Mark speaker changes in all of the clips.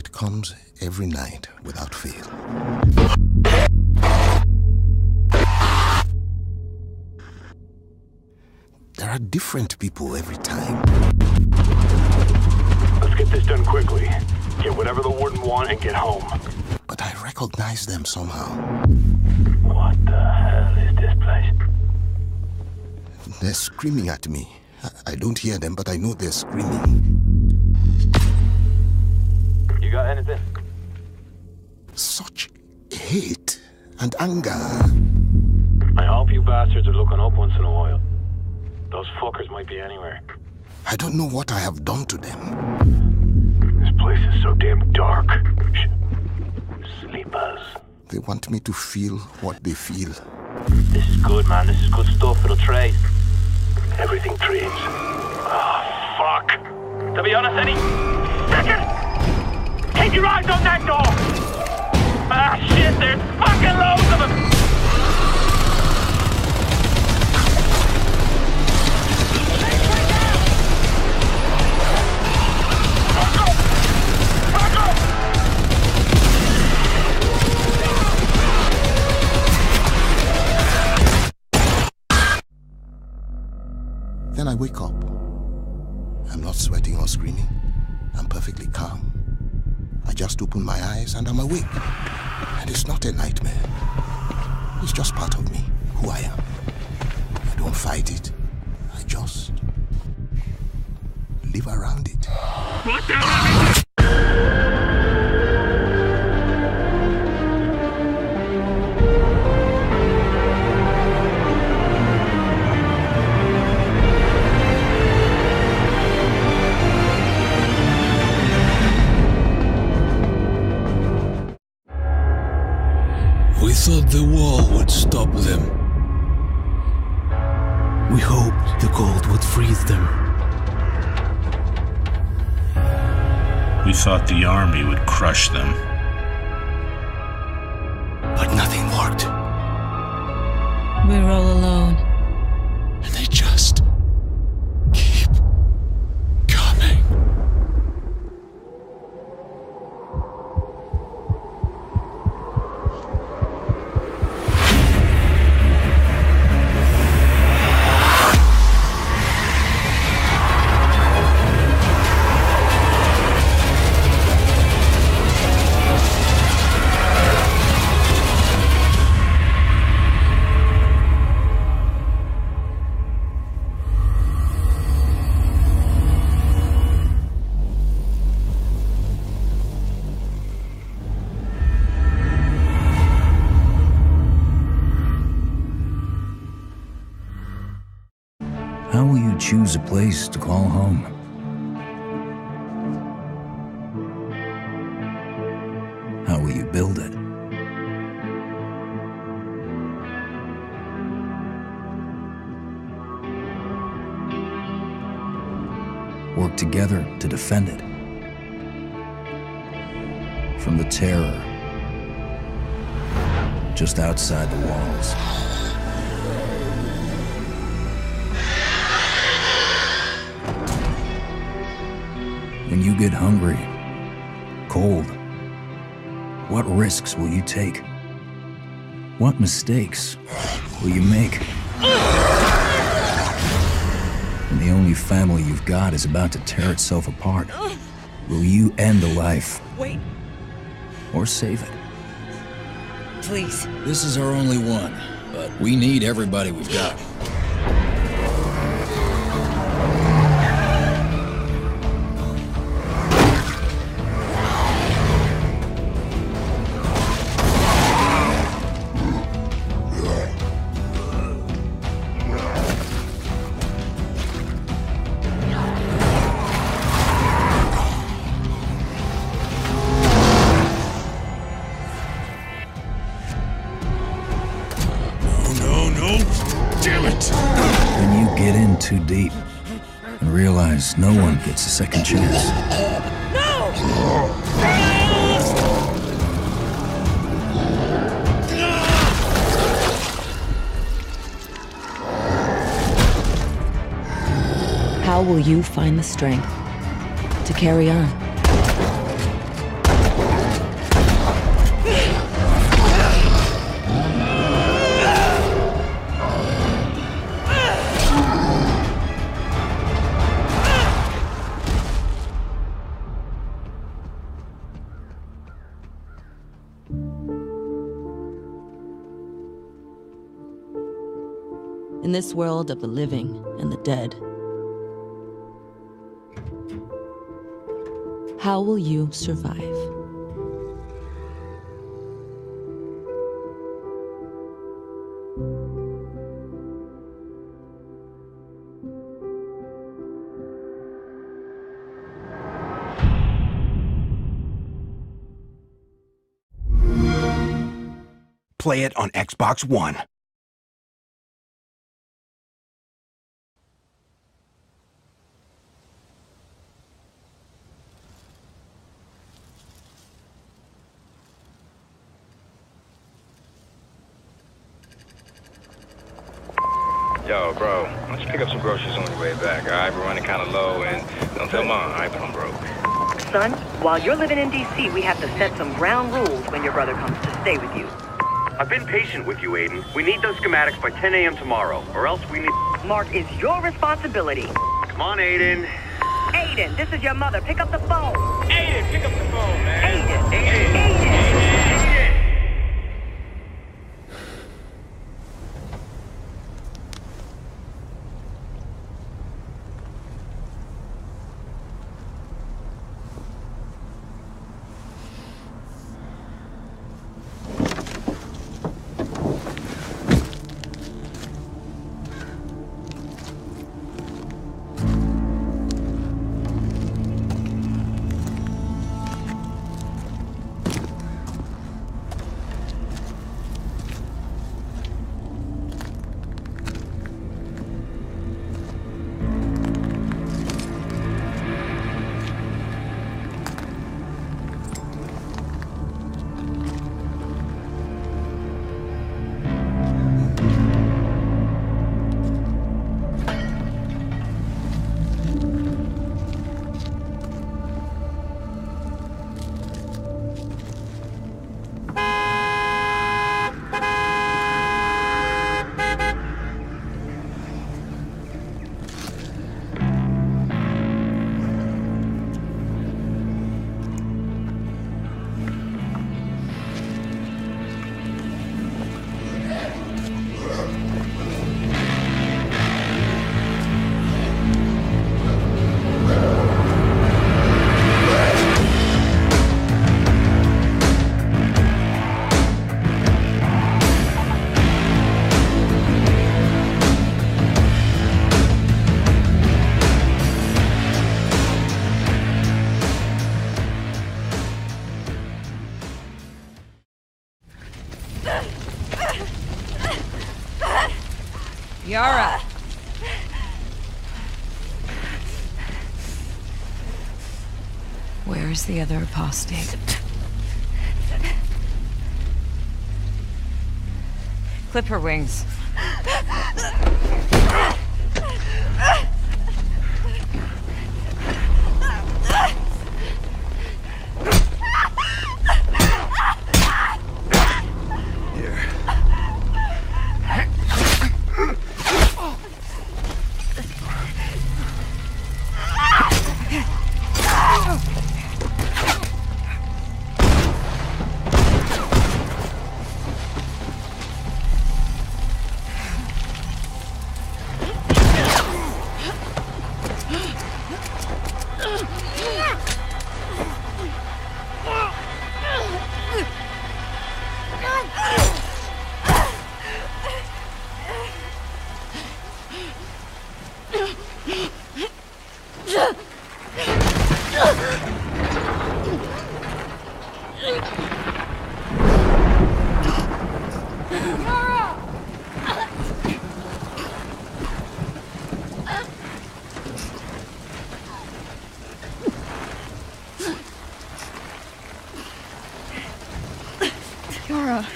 Speaker 1: It comes every night without fail. There are different people every time.
Speaker 2: Let's get this done quickly. Get whatever the warden wants and get home.
Speaker 1: But I recognize them somehow.
Speaker 2: What the hell is this place?
Speaker 1: They're screaming at me. I don't hear them, but I know they're screaming.
Speaker 2: You got anything?
Speaker 1: Such hate and anger.
Speaker 2: I hope you bastards are looking up once in a while. Those fuckers might be anywhere.
Speaker 1: I don't know what I have done to them.
Speaker 2: This place is so damn dark. Sleepers.
Speaker 1: They want me to feel what they feel.
Speaker 2: This is good, man. This is good stuff. It'll trade. Everything trades. Oh, fuck. To be honest, Eddie. Second! Keep your eyes on that door! Ah, shit, there's fucking loads of them!
Speaker 1: Then I wake up. I'm not sweating or screaming. I'm perfectly calm. I just open my eyes and I'm awake. And it's not a nightmare. It's just part of me, who I am. I don't fight it. I just live around it.
Speaker 2: What the hell?
Speaker 3: We thought the wall would stop them.
Speaker 4: We hoped the gold would freeze them.
Speaker 5: We thought the army would crush them.
Speaker 4: But nothing worked.
Speaker 6: We're all alone.
Speaker 4: And they just keep coming.
Speaker 7: How will you choose a place to call home? How will you build it? Work together to defend it from the terror just outside the walls. When you get hungry, cold, what risks will you take? What mistakes will you make? When the only family you've got is about to tear itself apart, will you end a life?
Speaker 6: Wait,
Speaker 7: Or save it?
Speaker 6: please.
Speaker 3: This is our only one, but we need everybody we've got.
Speaker 7: When you get in too deep and realize no one gets a second chance.
Speaker 6: How will you find the strength to carry on?
Speaker 8: in this world of the living and the dead. How will you survive?
Speaker 9: Play it on Xbox One.
Speaker 10: Yo, bro, why don't you pick up some groceries on your way back, alright? We're running kind of low, and don't tell Mom, alright, but I'm broke.
Speaker 11: Son, while you're living in D.C., we have to set some ground rules when your brother comes to stay with you.
Speaker 12: I've been patient with you, Aiden. We need those schematics by 10 a.m. tomorrow, or else we need...
Speaker 11: Mark, is your responsibility.
Speaker 12: Come on, Aiden.
Speaker 11: Aiden, this is your mother. Pick up the phone.
Speaker 2: Aiden, pick up the phone, man.
Speaker 11: Aiden.
Speaker 12: Aiden.
Speaker 11: Aiden.
Speaker 6: Yara! Where is the other apostate? Clip her wings.
Speaker 13: Yara.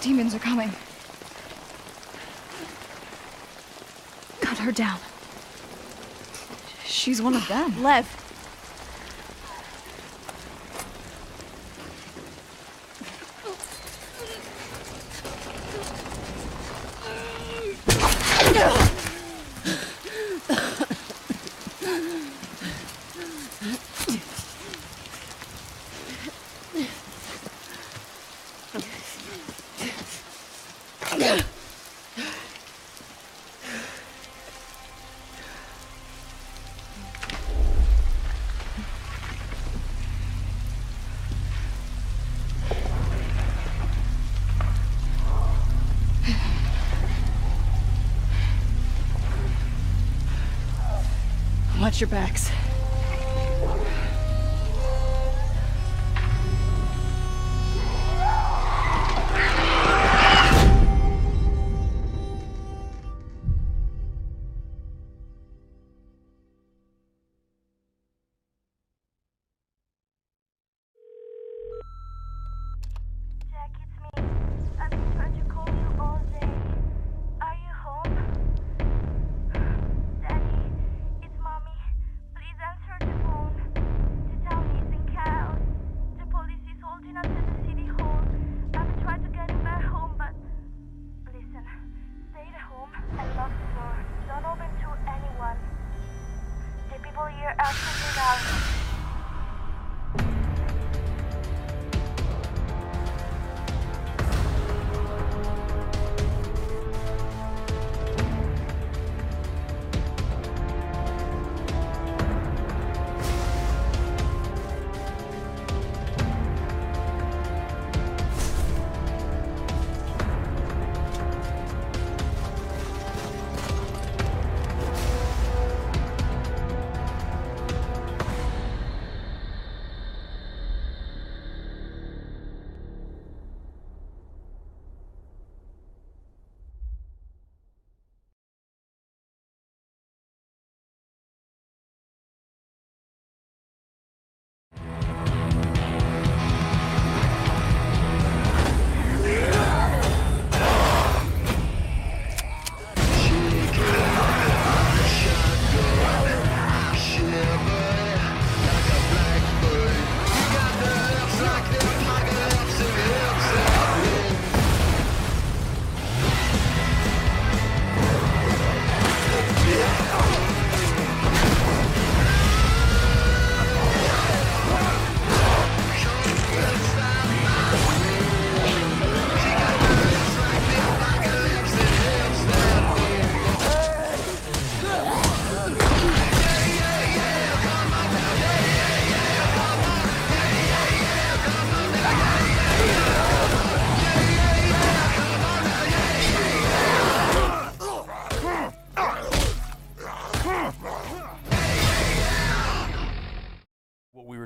Speaker 13: Demons are coming. Cut her down. She's one of them.
Speaker 14: Lev.
Speaker 13: Watch your backs.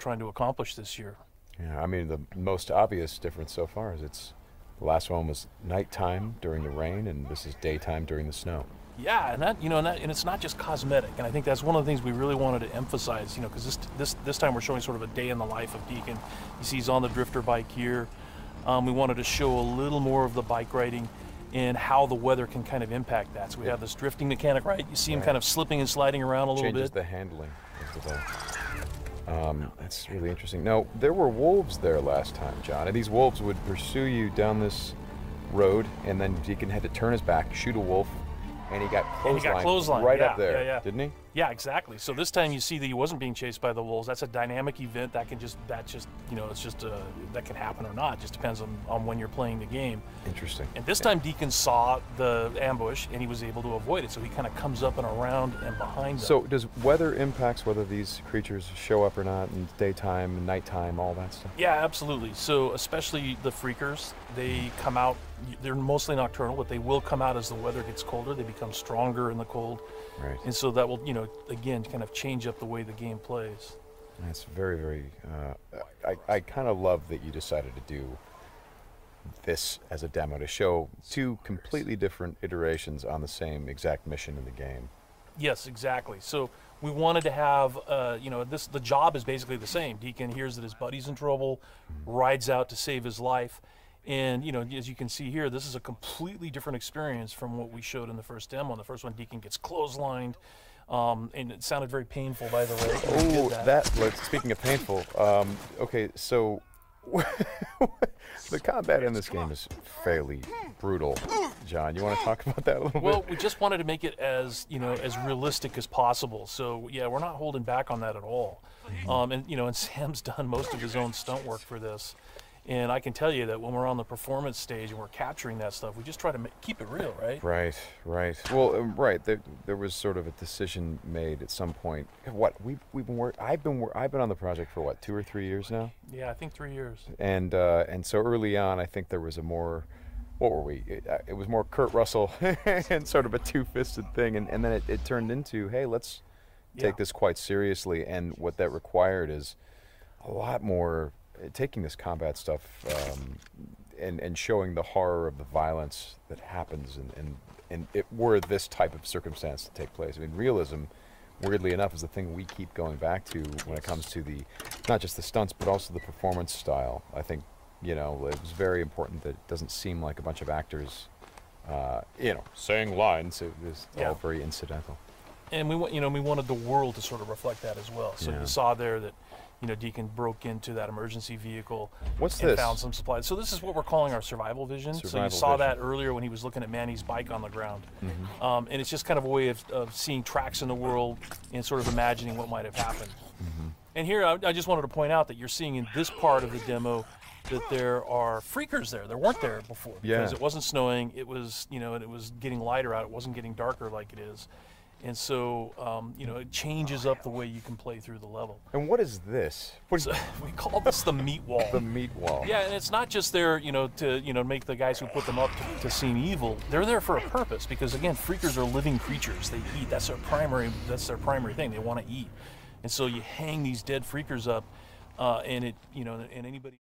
Speaker 14: Trying to accomplish this year.
Speaker 15: Yeah, I mean, the most obvious difference so far is the last one was nighttime during the rain, and this is daytime during the snow.
Speaker 14: Yeah, and and it's not just cosmetic, and I think that's one of the things we really wanted to emphasize, because this time we're showing sort of a day in the life of Deacon. You see he's on the drifter bike here. We wanted to show a little more of the bike riding and how the weather can kind of impact that. So we have this drifting mechanic, right? You see him kind of slipping and sliding around a little bit.
Speaker 15: Changes the handling of the bike. That's really interesting. Now, there were wolves there last time, John, and these wolves would pursue you down this road, and then Deacon had to turn his back, shoot a wolf, and he got clotheslined right up there, didn't he?
Speaker 14: Yeah, exactly. So this time you see that he wasn't being chased by the wolves. That's a dynamic event that can that can happen or not. It just depends on when you're playing the game.
Speaker 15: Interesting.
Speaker 14: And this time Deacon saw the ambush and he was able to avoid it. So he kind of comes up and around and behind them.
Speaker 15: So does weather impacts whether these creatures show up or not in daytime and nighttime, all that stuff?
Speaker 14: Yeah, absolutely. So especially the freakers, they come out, they're mostly nocturnal, but they will come out as the weather gets colder. They become stronger in the cold.
Speaker 15: Right.
Speaker 14: And so that will, again, kind of change up the way the game plays.
Speaker 15: That's very, very, I kind of love that you decided to do this as a demo to show two completely different iterations on the same exact mission in the game.
Speaker 14: Yes, exactly. So we wanted to have, the job is basically the same. Deacon hears that his buddy's in trouble, rides out to save his life. And, as you can see here, this is a completely different experience from what we showed in the first demo. In the first one, Deacon gets clotheslined, and it sounded very painful, by the way.
Speaker 15: Speaking of painful, okay, so the combat in this game is fairly brutal. John, you want to talk about that a little bit?
Speaker 14: Well, we just wanted to make it as realistic as possible. So, yeah, we're not holding back on that at all. And Sam's done most of his own stunt work for this. And I can tell you that when we're on the performance stage and we're capturing that stuff, we just try to keep it real, right?
Speaker 15: Right. Well, right. There was sort of a decision made at some point. I've been on the project for 2 or 3 years now.
Speaker 14: Yeah, I think 3 years.
Speaker 15: And so early on, I think there was a more, what were we? It was more Kurt Russell and sort of a two-fisted thing, and then it turned into, hey, let's take this quite seriously, and what that required is a lot more taking this combat stuff and showing the horror of the violence that happens and it were this type of circumstance to take place. I mean, realism, weirdly enough, is the thing we keep going back to when it comes to not just the stunts, but also the performance style. I think, it was very important that it doesn't seem like a bunch of actors, saying lines. It was all very incidental.
Speaker 14: And we wanted the world to sort of reflect that as well. So you saw there that, Deacon broke into that emergency vehicle and found some supplies. So this is what we're calling our survival vision. So you saw that earlier when he was looking at Manny's bike on the ground. And it's just kind of a way of seeing tracks in the world and sort of imagining what might have happened. And here, I just wanted to point out that you're seeing in this part of the demo that there are freakers there. There weren't there before because it wasn't snowing. It was, and it was getting lighter out. It wasn't getting darker like it is. And so, it changes up the way you can play through the level.
Speaker 15: And what is this?
Speaker 14: We call this the meat wall.
Speaker 15: The meat wall.
Speaker 14: Yeah, and it's not just there, to make the guys who put them up to seem evil. They're there for a purpose because, again, freakers are living creatures. They eat. That's their primary thing. They want to eat. And so you hang these dead freakers up, and it, and anybody.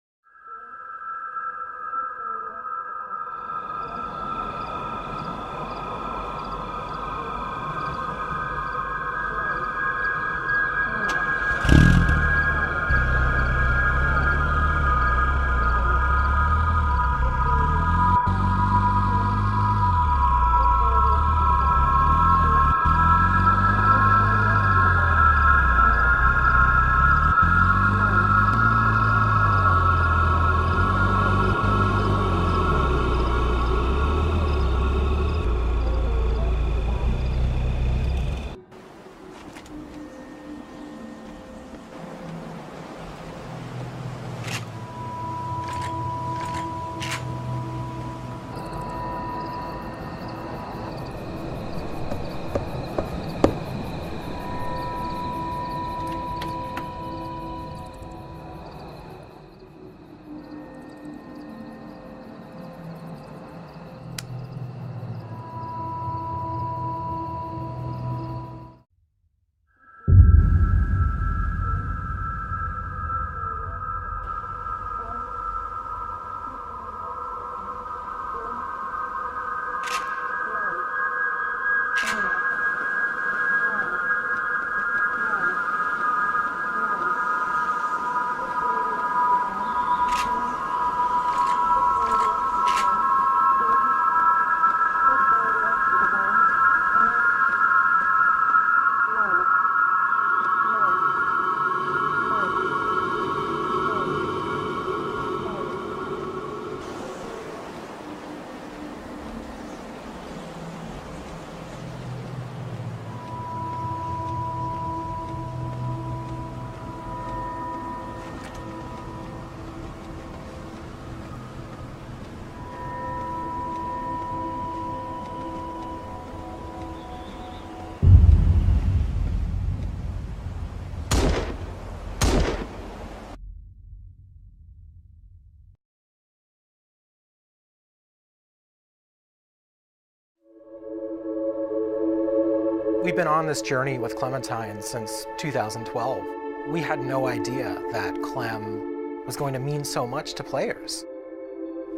Speaker 16: We've been on this journey with Clementine since 2012. We had no idea that Clem was going to mean so much to players.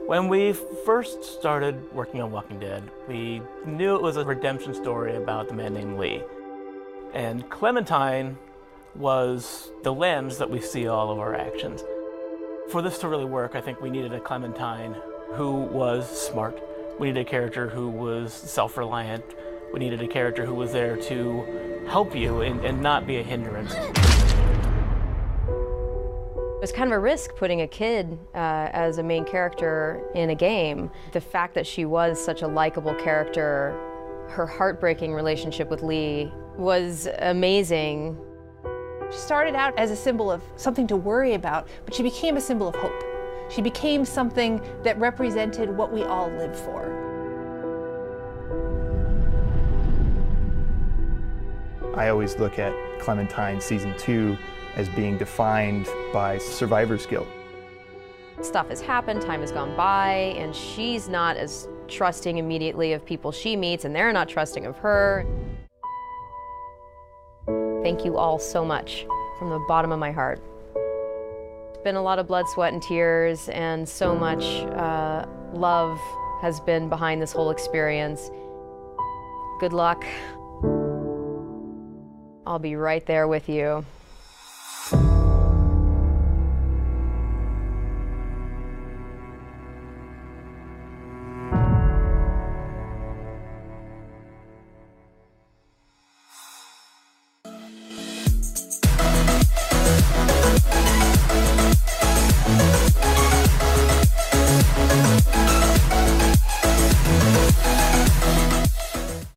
Speaker 17: When we first started working on Walking Dead, we knew it was a redemption story about the man named Lee. And Clementine was the lens that we see all of our actions. For this to really work, I think we needed a Clementine who was smart. We needed a character who was self-reliant. We needed a character who was there to help you and not be a hindrance.
Speaker 18: It was kind of a risk putting a kid as a main character in a game. The fact that she was such a likable character, her heartbreaking relationship with Lee was amazing.
Speaker 19: She started out as a symbol of something to worry about, but she became a symbol of hope. She became something that represented what we all live for.
Speaker 20: I always look at Clementine Season 2 as being defined by survivor's guilt.
Speaker 18: Stuff has happened, time has gone by, and she's not as trusting immediately of people she meets, and they're not trusting of her. Thank you all so much from the bottom of my heart. It's been a lot of blood, sweat, and tears, and so much love has been behind this whole experience. Good luck. I'll be right there with you.